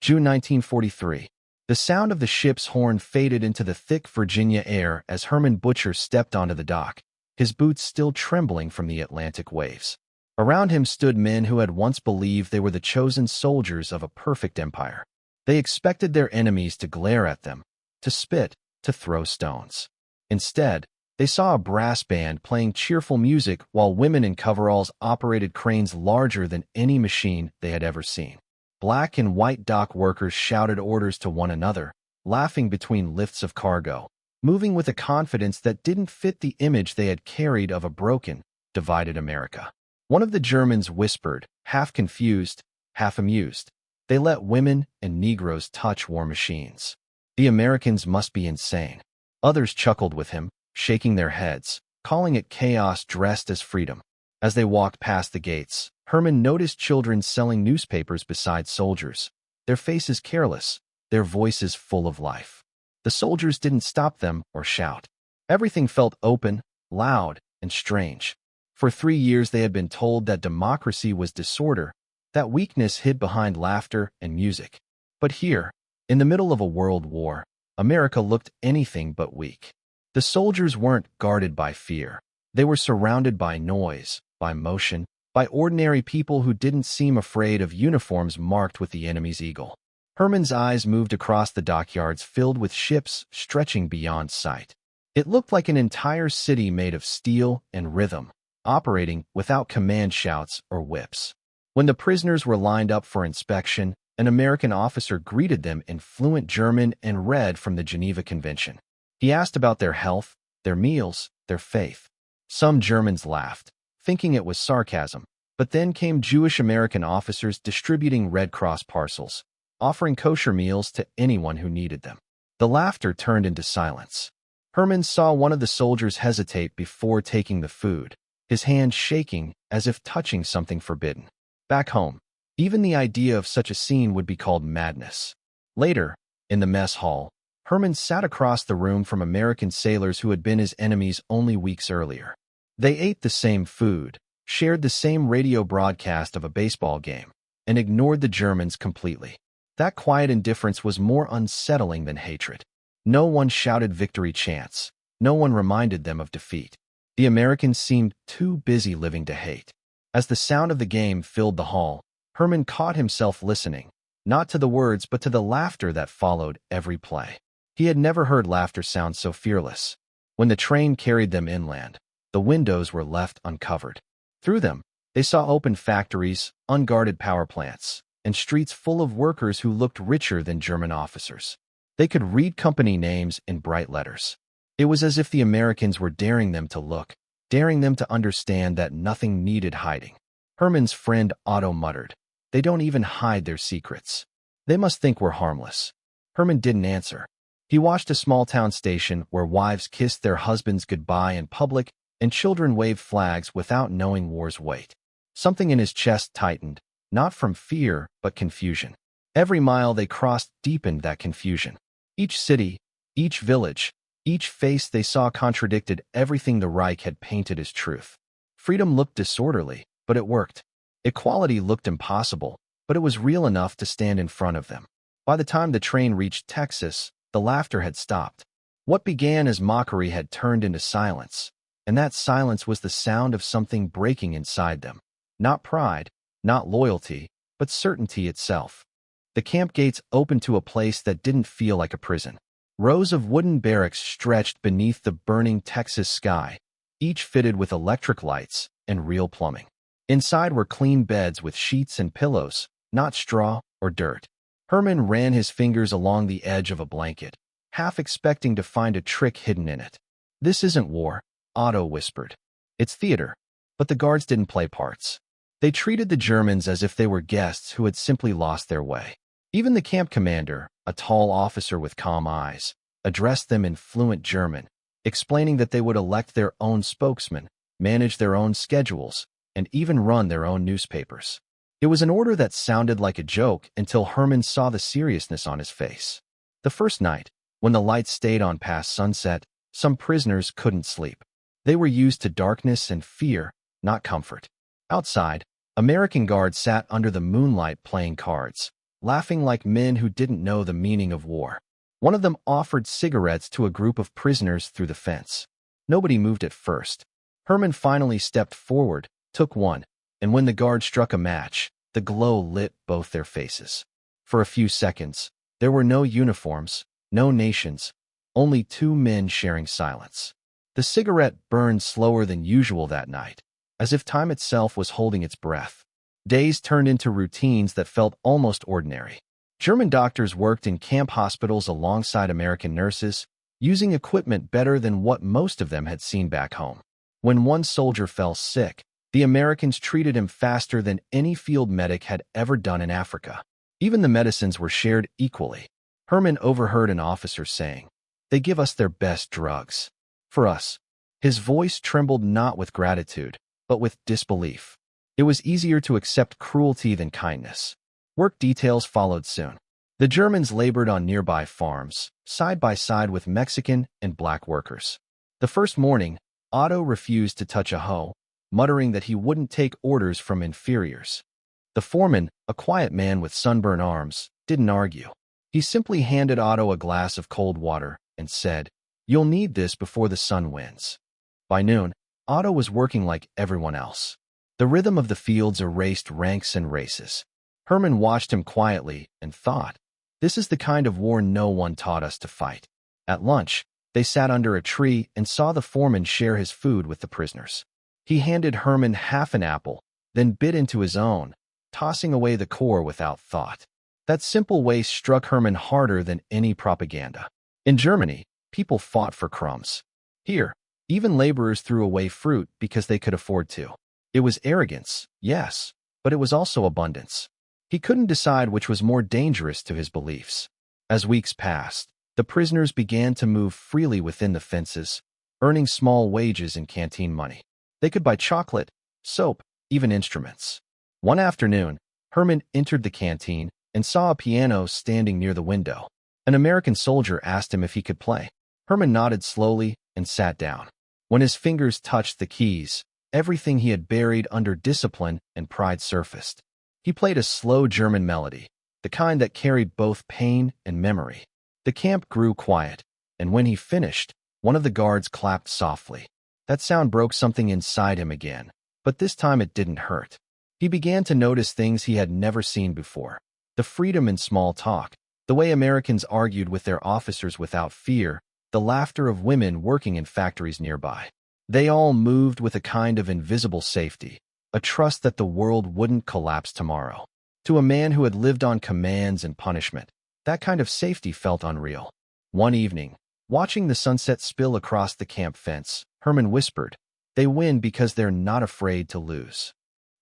June 1943. The sound of the ship's horn faded into the thick Virginia air as Herman Butcher stepped onto the dock, his boots still trembling from the Atlantic waves. Around him stood men who had once believed they were the chosen soldiers of a perfect empire. They expected their enemies to glare at them, to spit, to throw stones. Instead, they saw a brass band playing cheerful music while women in coveralls operated cranes larger than any machine they had ever seen. Black and white dock workers shouted orders to one another, laughing between lifts of cargo, moving with a confidence that didn't fit the image they had carried of a broken, divided America. One of the Germans whispered, half confused, half amused, "They let women and Negroes touch war machines. The Americans must be insane." Others chuckled with him, shaking their heads, calling it chaos dressed as freedom. As they walked past the gates, Herman noticed children selling newspapers beside soldiers, their faces careless, their voices full of life. The soldiers didn't stop them or shout. Everything felt open, loud, and strange. For 3 years they had been told that democracy was disorder, that weakness hid behind laughter and music. But here, in the middle of a world war, America looked anything but weak. The soldiers weren't guarded by fear. They were surrounded by noise, by motion, by ordinary people who didn't seem afraid of uniforms marked with the enemy's eagle. Herman's eyes moved across the dockyards filled with ships stretching beyond sight. It looked like an entire city made of steel and rhythm, operating without command shouts or whips. When the prisoners were lined up for inspection, an American officer greeted them in fluent German and read from the Geneva Convention. He asked about their health, their meals, their faith. Some Germans laughed, thinking it was sarcasm, but then came Jewish American officers distributing Red Cross parcels, offering kosher meals to anyone who needed them. The laughter turned into silence. Herman saw one of the soldiers hesitate before taking the food, his hand shaking as if touching something forbidden. Back home, even the idea of such a scene would be called madness. Later, in the mess hall, Herman sat across the room from American sailors who had been his enemies only weeks earlier. They ate the same food, shared the same radio broadcast of a baseball game, and ignored the Germans completely. That quiet indifference was more unsettling than hatred. No one shouted victory chants. No one reminded them of defeat. The Americans seemed too busy living to hate. As the sound of the game filled the hall, Herman caught himself listening, not to the words but to the laughter that followed every play. He had never heard laughter sound so fearless. When the train carried them inland, the windows were left uncovered. Through them, they saw open factories, unguarded power plants, and streets full of workers who looked richer than German officers. They could read company names in bright letters. It was as if the Americans were daring them to look, daring them to understand that nothing needed hiding. Herman's friend Otto muttered, "They don't even hide their secrets. They must think we're harmless." Herman didn't answer. He watched a small-town station where wives kissed their husbands goodbye in public and children waved flags without knowing war's weight. Something in his chest tightened, not from fear, but confusion. Every mile they crossed deepened that confusion. Each city, each village, each face they saw contradicted everything the Reich had painted as truth. Freedom looked disorderly, but it worked. Equality looked impossible, but it was real enough to stand in front of them. By the time the train reached Texas, the laughter had stopped. What began as mockery had turned into silence, and that silence was the sound of something breaking inside them. Not pride, not loyalty, but certainty itself. The camp gates opened to a place that didn't feel like a prison. Rows of wooden barracks stretched beneath the burning Texas sky, each fitted with electric lights and real plumbing. Inside were clean beds with sheets and pillows, not straw or dirt. Herman ran his fingers along the edge of a blanket, half expecting to find a trick hidden in it. "This isn't war," Otto whispered. "It's theater." But the guards didn't play parts. They treated the Germans as if they were guests who had simply lost their way. Even the camp commander, a tall officer with calm eyes, addressed them in fluent German, explaining that they would elect their own spokesman, manage their own schedules, and even run their own newspapers. It was an order that sounded like a joke until Herman saw the seriousness on his face. The first night, when the lights stayed on past sunset, some prisoners couldn't sleep. They were used to darkness and fear, not comfort. Outside, American guards sat under the moonlight playing cards. laughing like men who didn't know the meaning of war. One of them offered cigarettes to a group of prisoners through the fence. Nobody moved at first. Herman finally stepped forward, took one, and when the guard struck a match, the glow lit both their faces. For a few seconds, there were no uniforms, no nations, only two men sharing silence. The cigarette burned slower than usual that night, as if time itself was holding its breath. Days turned into routines that felt almost ordinary. German doctors worked in camp hospitals alongside American nurses, using equipment better than what most of them had seen back home. When one soldier fell sick, the Americans treated him faster than any field medic had ever done in Africa. Even the medicines were shared equally. Herman overheard an officer saying, "They give us their best drugs. For us." His voice trembled not with gratitude, but with disbelief. It was easier to accept cruelty than kindness. Work details followed soon. The Germans labored on nearby farms, side by side with Mexican and black workers. The first morning, Otto refused to touch a hoe, muttering that he wouldn't take orders from inferiors. The foreman, a quiet man with sunburned arms, didn't argue. He simply handed Otto a glass of cold water and said, "You'll need this before the sun wins." By noon, Otto was working like everyone else. The rhythm of the fields erased ranks and races. Herman watched him quietly and thought, "This is the kind of war no one taught us to fight." At lunch, they sat under a tree and saw the foreman share his food with the prisoners. He handed Herman half an apple, then bit into his own, tossing away the core without thought. That simple waste struck Herman harder than any propaganda. In Germany, people fought for crumbs. Here, even laborers threw away fruit because they could afford to. It was arrogance, yes, but it was also abundance. He couldn't decide which was more dangerous to his beliefs. As weeks passed, the prisoners began to move freely within the fences, earning small wages in canteen money. They could buy chocolate, soap, even instruments. One afternoon, Herman entered the canteen and saw a piano standing near the window. An American soldier asked him if he could play. Herman nodded slowly and sat down. When his fingers touched the keys, everything he had buried under discipline and pride surfaced. He played a slow German melody, the kind that carried both pain and memory. The camp grew quiet, and when he finished, one of the guards clapped softly. That sound broke something inside him again, but this time it didn't hurt. He began to notice things he had never seen before. The freedom in small talk, the way Americans argued with their officers without fear, the laughter of women working in factories nearby. They all moved with a kind of invisible safety, a trust that the world wouldn't collapse tomorrow. To a man who had lived on commands and punishment, that kind of safety felt unreal. One evening, watching the sunset spill across the camp fence, Herman whispered, "They win because they're not afraid to lose."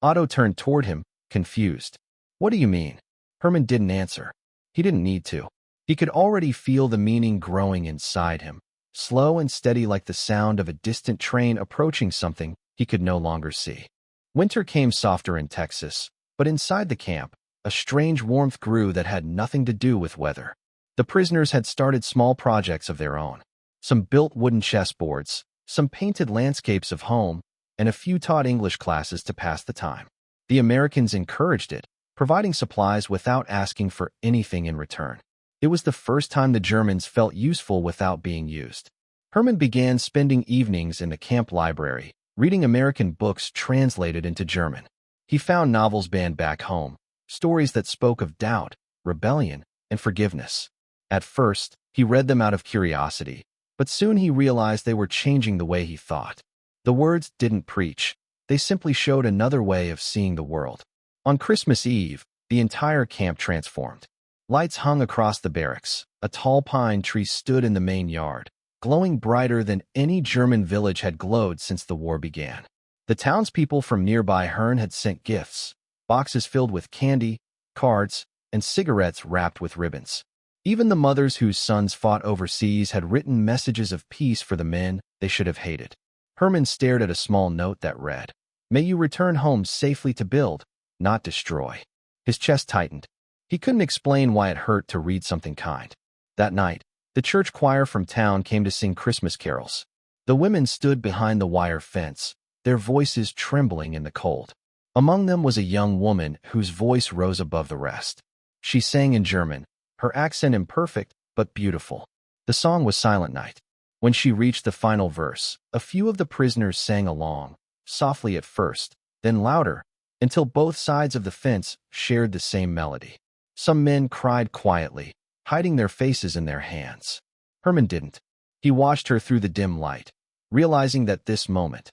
Otto turned toward him, confused. "What do you mean?" Herman didn't answer. He didn't need to. He could already feel the meaning growing inside him, slow and steady like the sound of a distant train approaching something he could no longer see. Winter came softer in Texas, but inside the camp, a strange warmth grew that had nothing to do with weather. The prisoners had started small projects of their own. Some built wooden chessboards, some painted landscapes of home, and a few taught English classes to pass the time. The Americans encouraged it, providing supplies without asking for anything in return. It was the first time the Germans felt useful without being used. Herman began spending evenings in the camp library, reading American books translated into German. He found novels banned back home, stories that spoke of doubt, rebellion, and forgiveness. At first, he read them out of curiosity, but soon he realized they were changing the way he thought. The words didn't preach, they simply showed another way of seeing the world. On Christmas Eve, the entire camp transformed. Lights hung across the barracks. A tall pine tree stood in the main yard, glowing brighter than any German village had glowed since the war began. The townspeople from nearby Herne had sent gifts, boxes filled with candy, cards, and cigarettes wrapped with ribbons. Even the mothers whose sons fought overseas had written messages of peace for the men they should have hated. Herman stared at a small note that read, "May you return home safely to build, not destroy." His chest tightened. He couldn't explain why it hurt to read something kind. That night, the church choir from town came to sing Christmas carols. The women stood behind the wire fence, their voices trembling in the cold. Among them was a young woman whose voice rose above the rest. She sang in German, her accent imperfect but beautiful. The song was Silent Night. When she reached the final verse, a few of the prisoners sang along, softly at first, then louder, until both sides of the fence shared the same melody. Some men cried quietly, hiding their faces in their hands. Herman didn't. He watched her through the dim light, realizing that this moment,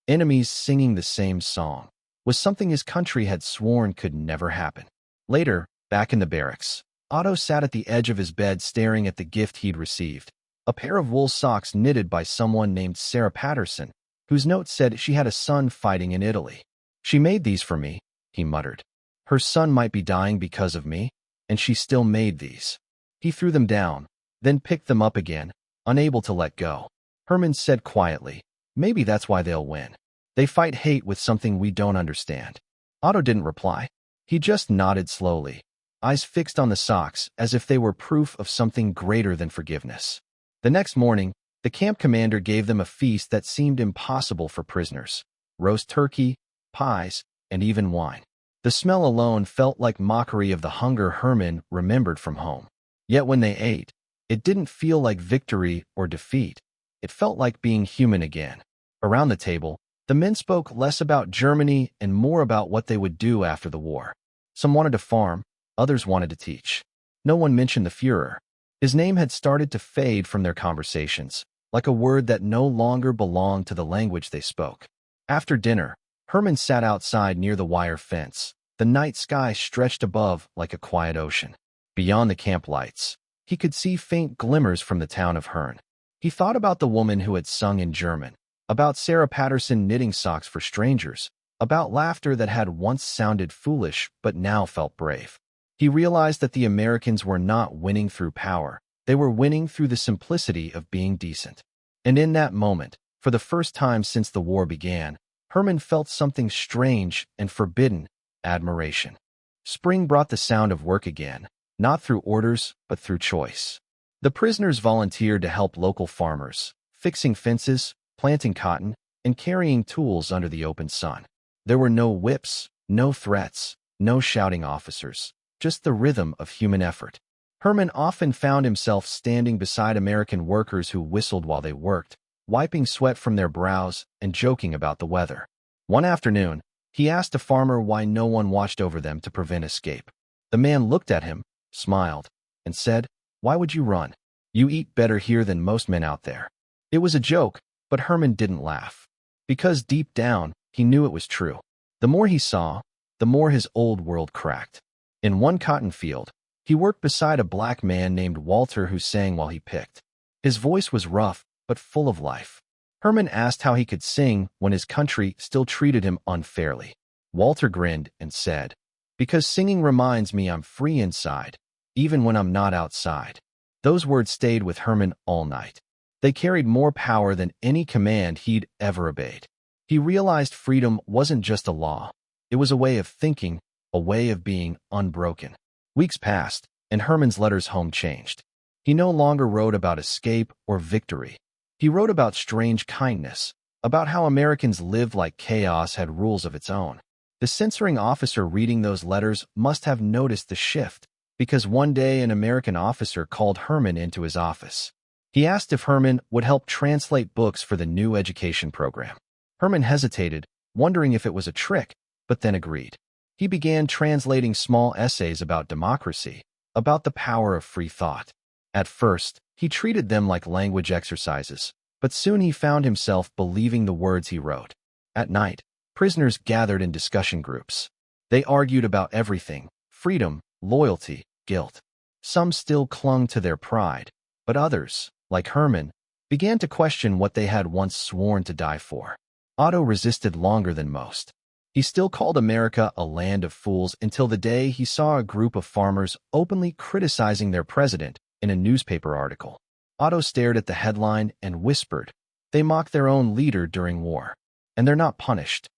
enemies singing the same song, was something his country had sworn could never happen. Later, back in the barracks, Otto sat at the edge of his bed staring at the gift he'd received, a pair of wool socks knitted by someone named Sarah Patterson, whose note said she had a son fighting in Italy. "She made these for me," he muttered. "Her son might be dying because of me, and she still made these." He threw them down, then picked them up again, unable to let go. Herman said quietly, "Maybe that's why they'll win. They fight hate with something we don't understand." Otto didn't reply. He just nodded slowly, eyes fixed on the socks as if they were proof of something greater than forgiveness. The next morning, the camp commander gave them a feast that seemed impossible for prisoners: roast turkey, pies, and even wine. The smell alone felt like mockery of the hunger Herman remembered from home. Yet when they ate, it didn't feel like victory or defeat. It felt like being human again. Around the table, the men spoke less about Germany and more about what they would do after the war. Some wanted to farm, others wanted to teach. No one mentioned the Führer. His name had started to fade from their conversations, like a word that no longer belonged to the language they spoke. After dinner, Herman sat outside near the wire fence. The night sky stretched above like a quiet ocean. Beyond the camp lights, he could see faint glimmers from the town of Herne. He thought about the woman who had sung in German, about Sarah Patterson knitting socks for strangers, about laughter that had once sounded foolish but now felt brave. He realized that the Americans were not winning through power. They were winning through the simplicity of being decent. And in that moment, for the first time since the war began, Herman felt something strange and forbidden: admiration. Spring brought the sound of work again, not through orders, but through choice. The prisoners volunteered to help local farmers, fixing fences, planting cotton, and carrying tools under the open sun. There were no whips, no threats, no shouting officers, just the rhythm of human effort. Herman often found himself standing beside American workers who whistled while they worked, wiping sweat from their brows and joking about the weather. One afternoon, he asked a farmer why no one watched over them to prevent escape. The man looked at him, smiled, and said, "Why would you run? You eat better here than most men out there." It was a joke, but Herman didn't laugh, because deep down, he knew it was true. The more he saw, the more his old world cracked. In one cotton field, he worked beside a black man named Walter who sang while he picked. His voice was rough, but full of life. Herman asked how he could sing when his country still treated him unfairly. Walter grinned and said, "Because singing reminds me I'm free inside, even when I'm not outside." Those words stayed with Herman all night. They carried more power than any command he'd ever obeyed. He realized freedom wasn't just a law. It was a way of thinking, a way of being unbroken. Weeks passed, and Herman's letters home changed. He no longer wrote about escape or victory. He wrote about strange kindness, about how Americans lived like chaos had rules of its own. The censoring officer reading those letters must have noticed the shift, because one day an American officer called Herman into his office. He asked if Herman would help translate books for the new education program. Herman hesitated, wondering if it was a trick, but then agreed. He began translating small essays about democracy, about the power of free thought. At first, he treated them like language exercises, but soon he found himself believing the words he wrote. At night, prisoners gathered in discussion groups. They argued about everything: freedom, loyalty, guilt. Some still clung to their pride, but others, like Herman, began to question what they had once sworn to die for. Otto resisted longer than most. He still called America a land of fools until the day he saw a group of farmers openly criticizing their president in a newspaper article. Otto stared at the headline and whispered, "They mock their own leader during war, and they're not punished."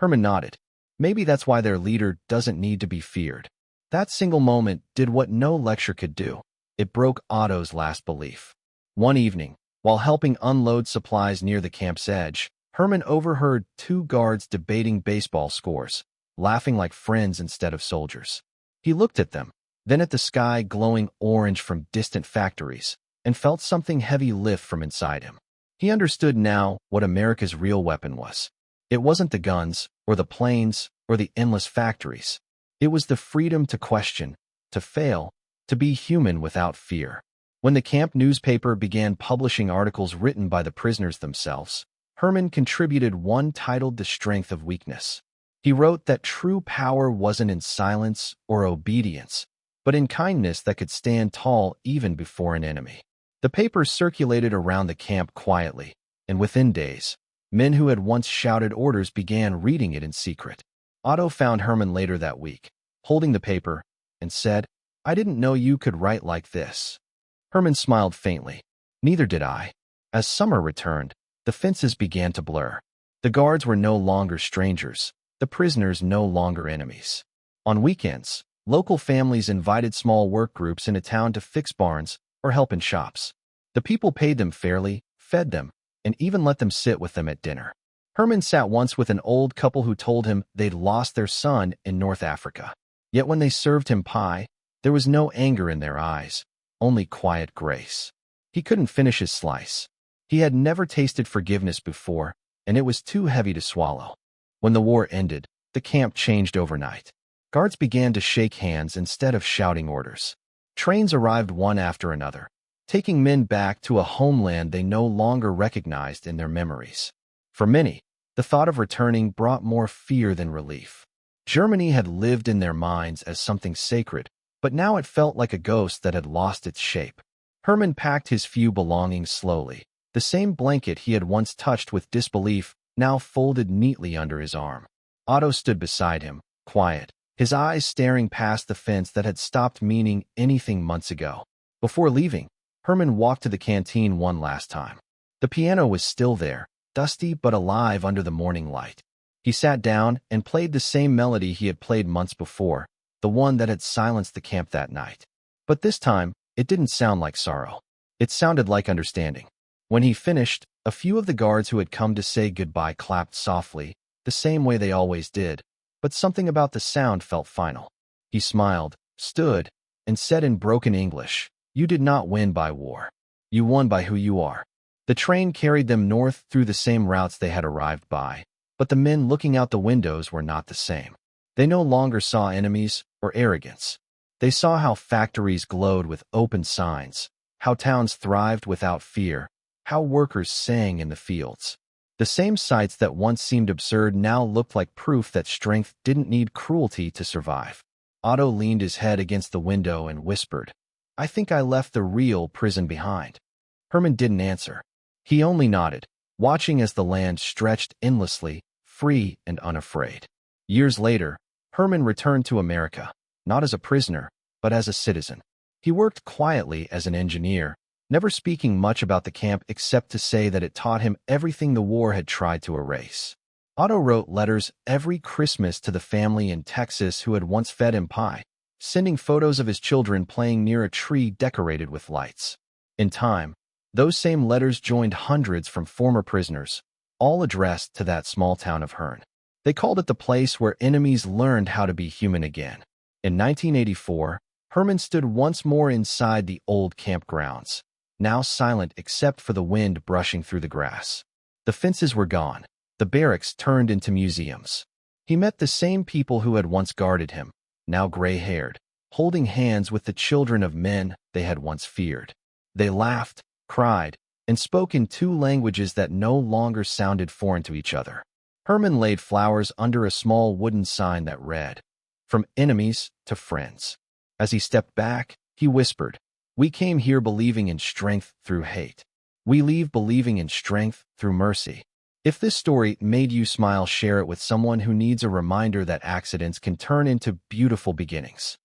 Herman nodded. Maybe that's why their leader doesn't need to be feared. That single moment did what no lecture could do. It broke Otto's last belief. One evening, while helping unload supplies near the camp's edge, Herman overheard two guards debating baseball scores, laughing like friends instead of soldiers. He looked at them, then at the sky glowing orange from distant factories, and felt something heavy lift from inside him. He understood now what America's real weapon was. It wasn't the guns, or the planes, or the endless factories. It was the freedom to question, to fail, to be human without fear. When the camp newspaper began publishing articles written by the prisoners themselves, Herman contributed one titled The Strength of Weakness. He wrote that true power wasn't in silence or obedience, but in kindness that could stand tall even before an enemy. The paper circulated around the camp quietly, and within days, men who had once shouted orders began reading it in secret. Otto found Herman later that week, holding the paper, and said, "I didn't know you could write like this." Herman smiled faintly. "Neither did I." As summer returned, the fences began to blur. The guards were no longer strangers, the prisoners no longer enemies. On weekends, local families invited small work groups into town to fix barns or help in shops. The people paid them fairly, fed them, and even let them sit with them at dinner. Herman sat once with an old couple who told him they'd lost their son in North Africa. Yet when they served him pie, there was no anger in their eyes, only quiet grace. He couldn't finish his slice. He had never tasted forgiveness before, and it was too heavy to swallow. When the war ended, the camp changed overnight. Guards began to shake hands instead of shouting orders. Trains arrived one after another, taking men back to a homeland they no longer recognized in their memories. For many, the thought of returning brought more fear than relief. Germany had lived in their minds as something sacred, but now it felt like a ghost that had lost its shape. Herman packed his few belongings slowly. The same blanket he had once touched with disbelief now folded neatly under his arm. Otto stood beside him, quiet, his eyes staring past the fence that had stopped meaning anything months ago. Before leaving, Herman walked to the canteen one last time. The piano was still there, dusty but alive under the morning light. He sat down and played the same melody he had played months before, the one that had silenced the camp that night. But this time, it didn't sound like sorrow. It sounded like understanding. When he finished, a few of the guards who had come to say goodbye clapped softly, the same way they always did, but something about the sound felt final. He smiled, stood, and said in broken English, "You did not win by war. You won by who you are." The train carried them north through the same routes they had arrived by, but the men looking out the windows were not the same. They no longer saw enemies or arrogance. They saw how factories glowed with open signs, how towns thrived without fear, how workers sang in the fields. The same sights that once seemed absurd now looked like proof that strength didn't need cruelty to survive. Otto leaned his head against the window and whispered, "I think I left the real prison behind." Herman didn't answer. He only nodded, watching as the land stretched endlessly, free and unafraid. Years later, Herman returned to America, not as a prisoner, but as a citizen. He worked quietly as an engineer, never speaking much about the camp except to say that it taught him everything the war had tried to erase. Otto wrote letters every Christmas to the family in Texas who had once fed him pie, sending photos of his children playing near a tree decorated with lights. In time, those same letters joined hundreds from former prisoners, all addressed to that small town of Herne. They called it the place where enemies learned how to be human again. In 1984, Herman stood once more inside the old campgrounds, now silent except for the wind brushing through the grass. The fences were gone, the barracks turned into museums. He met the same people who had once guarded him, now gray-haired, holding hands with the children of men they had once feared. They laughed, cried, and spoke in two languages that no longer sounded foreign to each other. Herman laid flowers under a small wooden sign that read, "From enemies to friends." As he stepped back, he whispered, "We came here believing in strength through hate. We leave believing in strength through mercy." If this story made you smile, share it with someone who needs a reminder that accidents can turn into beautiful beginnings.